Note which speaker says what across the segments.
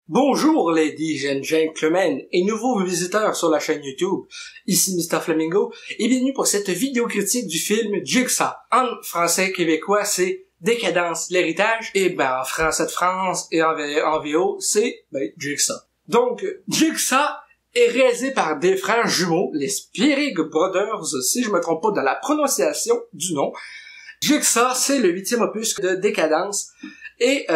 Speaker 1: Bonjour ladies and gentlemen et nouveaux visiteurs sur la chaîne YouTube, ici Mr Flamingo et bienvenue pour cette vidéo critique du film Jigsaw. En français québécois c'est Décadence, l'héritage et en français de France et en VO c'est Jigsaw. Donc Jigsaw est réalisé par des frères jumeaux, les Spierig Brothers si je me trompe pas dans la prononciation du nom. Jigsaw c'est le 8e opus de Décadence et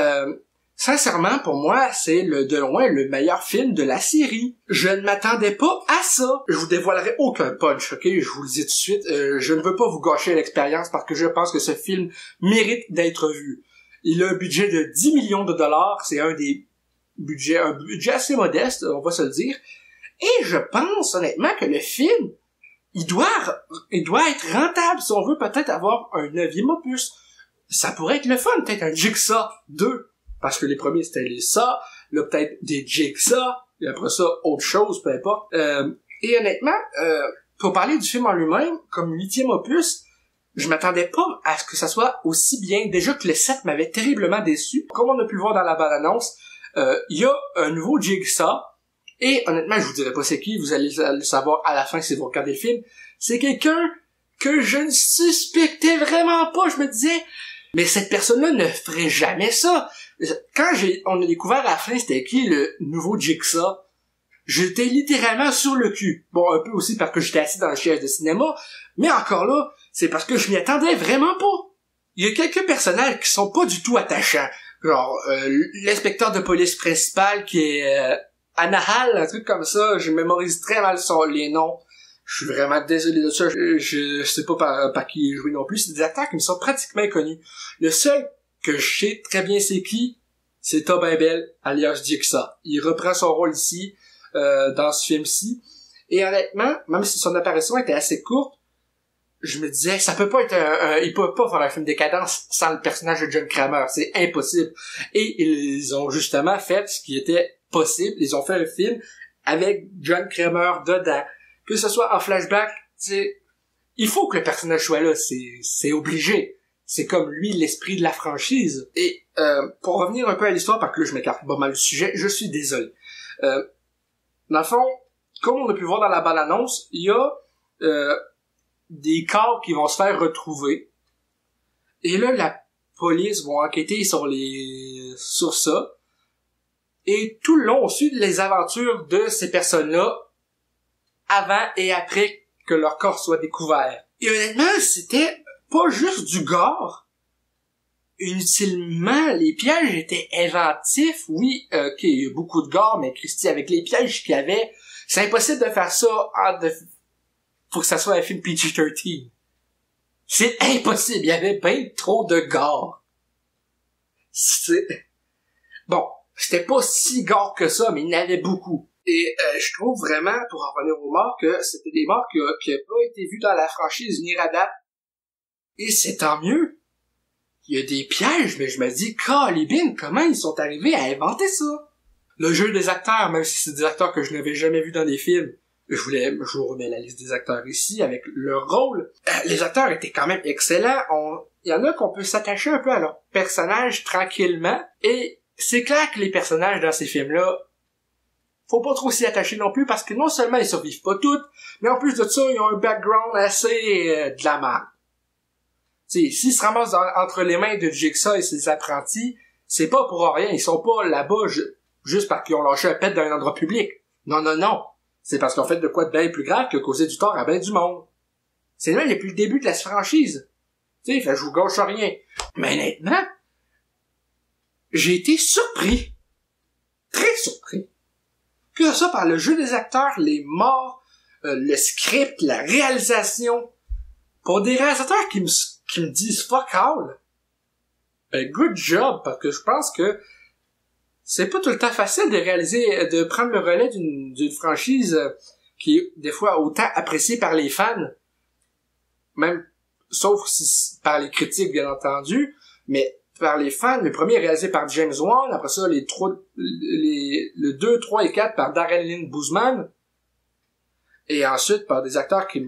Speaker 1: sincèrement, pour moi, c'est de loin le meilleur film de la série. Je ne m'attendais pas à ça. Je vous dévoilerai aucun punch, ok? Je vous le dis tout de suite. Je ne veux pas vous gâcher l'expérience parce que je pense que ce film mérite d'être vu. Il a un budget de 10 millions de dollars. C'est un budget assez modeste, on va se le dire. Et je pense, honnêtement, que le film, il doit être rentable si on veut peut-être avoir un 9e opus. Ça pourrait être le fun, peut-être un Jigsaw 2. Parce que les premiers, c'était les Saw, là, peut-être des Jigsaw, et après ça, autre chose, peu importe. Et honnêtement, pour parler du film en lui-même, comme 8e opus, je m'attendais pas à ce que ça soit aussi bien. Déjà que le 7 m'avait terriblement déçu. Comme on a pu le voir dans la bande-annonce, il y a un nouveau Jigsaw, et honnêtement, je vous dirai pas c'est qui, vous allez le savoir à la fin si vous regardez le film. C'est quelqu'un que je ne suspectais vraiment pas. Je me disais, mais cette personne-là ne ferait jamais ça. Quand on a découvert à la fin c'était qui le nouveau Jigsaw, j'étais littéralement sur le cul. Bon, un peu aussi parce que j'étais assis dans le siège de cinéma, mais encore là, c'est parce que je m'y attendais vraiment pas. Il y a quelques personnages qui sont pas du tout attachants. Genre, l'inspecteur de police principal qui est Anahal, un truc comme ça, je mémorise très mal les noms. Je suis vraiment désolé de ça, je sais pas par qui il est joué non plus, c'est des acteurs qui me sont pratiquement inconnus. Le seul que je sais très bien c'est qui, c'est Tobin Bell, alias Jigsaw. Il reprend son rôle ici, dans ce film-ci. Et honnêtement, même si son apparition était assez courte, je me disais, ça peut pas être il peut pas faire un film Décadence sans le personnage de John Kramer. C'est impossible. Et ils ont justement fait ce qui était possible. Ils ont fait un film avec John Kramer dedans. Que ce soit en flashback, il faut que le personnage soit là. C'est obligé. C'est comme lui l'esprit de la franchise. Et pour revenir un peu à l'histoire, parce que là je m'écarte pas mal du sujet, je suis désolé. Dans le fond, comme on a pu voir dans la bande-annonce, il y a des corps qui vont se faire retrouver. Et là, la police va enquêter sur ça. Et tout le long, on suit les aventures de ces personnes-là avant et après que leur corps soit découvert. Et honnêtement, c'était pas juste du gore. Inutilement, les pièges étaient inventifs. Oui, ok, il y a beaucoup de gore, mais Christy, avec les pièges qu'il y avait, c'est impossible de faire ça faut que ça soit un film PG-13. C'est impossible, il y avait bien trop de gore. Bon, c'était pas si gore que ça, mais il y en avait beaucoup. Et je trouve vraiment, pour en revenir aux morts, que c'était des morts qui n'ont pas été vus dans la franchise venir à date. Et c'est tant mieux. Il y a des pièges, mais je me dis, calibine, comment ils sont arrivés à inventer ça? Le jeu des acteurs, même si c'est des acteurs que je n'avais jamais vus dans des films, je vous remets la liste des acteurs ici, avec leur rôle. Les acteurs étaient quand même excellents. Il y en a qu'on peut s'attacher un peu à leur personnage tranquillement. Et c'est clair que les personnages dans ces films-là, faut pas trop s'y attacher non plus, parce que non seulement ils survivent pas toutes, mais en plus de ça, ils ont un background assez de la merde. T'sais, s'ils se ramassent entre les mains de Jigsaw et ses apprentis, c'est pas pour rien, ils sont pas là-bas juste parce qu'ils ont lâché un pet dans un endroit public. Non, non, non. C'est parce qu'ils ont fait de quoi de bien plus grave que causer du tort à bien du monde. C'est même depuis le début de la franchise. Tu sais, je vous gâche rien. Mais honnêtement, j'ai été surpris. Très surpris. Que ça par le jeu des acteurs, les morts, le script, la réalisation. Pour des réalisateurs qui me disent fuck all, good job, parce que je pense que c'est pas tout le temps facile de prendre le relais d'une franchise qui est des fois autant appréciée par les fans, même, sauf si par les critiques bien entendu, mais par les fans. Le premier est réalisé par James Wan, après ça le 2, 3 et 4 par Darren Lynn Bousman, et ensuite par des réalisateurs qui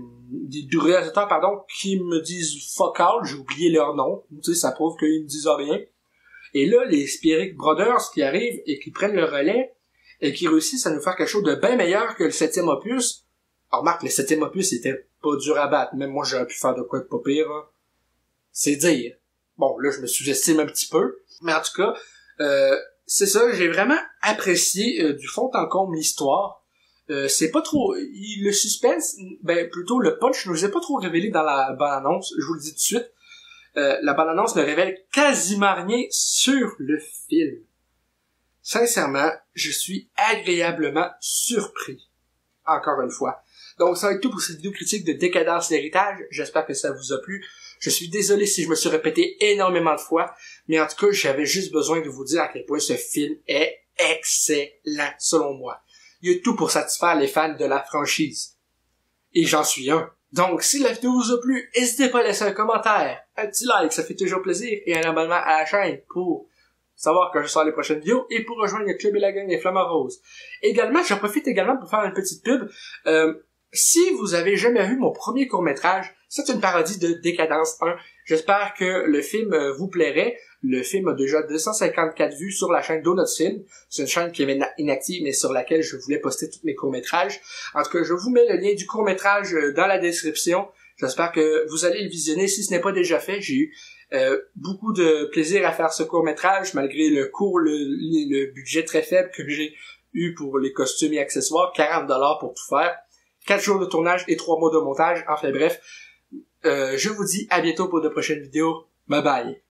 Speaker 1: me disent fuck all, j'ai oublié leur nom, tu sais, ça prouve qu'ils me disent rien. Et là, les Spirit Brothers qui arrivent et qui prennent le relais et qui réussissent à nous faire quelque chose de bien meilleur que le 7e opus. Alors, remarque, le 7e opus était pas dur à battre. Même moi, j'aurais pu faire de quoi de pas pire. Hein. C'est dire. Bon, là, je me sous-estime un petit peu. Mais en tout cas, c'est ça, j'ai vraiment apprécié du fond en comble l'histoire. C'est pas trop... le suspense, ben plutôt le punch, je ne vous ai pas trop révélé dans la bande-annonce, je vous le dis tout de suite. La bande-annonce ne révèle quasiment rien sur le film. Sincèrement, je suis agréablement surpris. Encore une fois. Donc, ça va être tout pour cette vidéo critique de Décadence l'héritage. J'espère que ça vous a plu. Je suis désolé si je me suis répété énormément de fois, mais en tout cas, j'avais juste besoin de vous dire à quel point ce film est excellent, selon moi. Il y a tout pour satisfaire les fans de la franchise. Et j'en suis un. Donc, si la vidéo vous a plu, n'hésitez pas à laisser un commentaire, un petit like, ça fait toujours plaisir, et un abonnement à la chaîne pour savoir quand je sors les prochaines vidéos et pour rejoindre le club et la gang des Flamants Roses. Également, j'en profite également pour faire une petite pub. Si vous avez jamais vu mon premier court-métrage, c'est une parodie de Décadence 1. J'espère que le film vous plairait. Le film a déjà 254 vues sur la chaîne Donuts Film. C'est une chaîne qui est inactive, mais sur laquelle je voulais poster tous mes courts-métrages. En tout cas, je vous mets le lien du court-métrage dans la description. J'espère que vous allez le visionner si ce n'est pas déjà fait. J'ai eu beaucoup de plaisir à faire ce court-métrage, malgré le budget très faible que j'ai eu pour les costumes et accessoires, 40$ pour tout faire. 4 jours de tournage et 3 mois de montage. Enfin bref, je vous dis à bientôt pour de prochaines vidéos. Bye bye.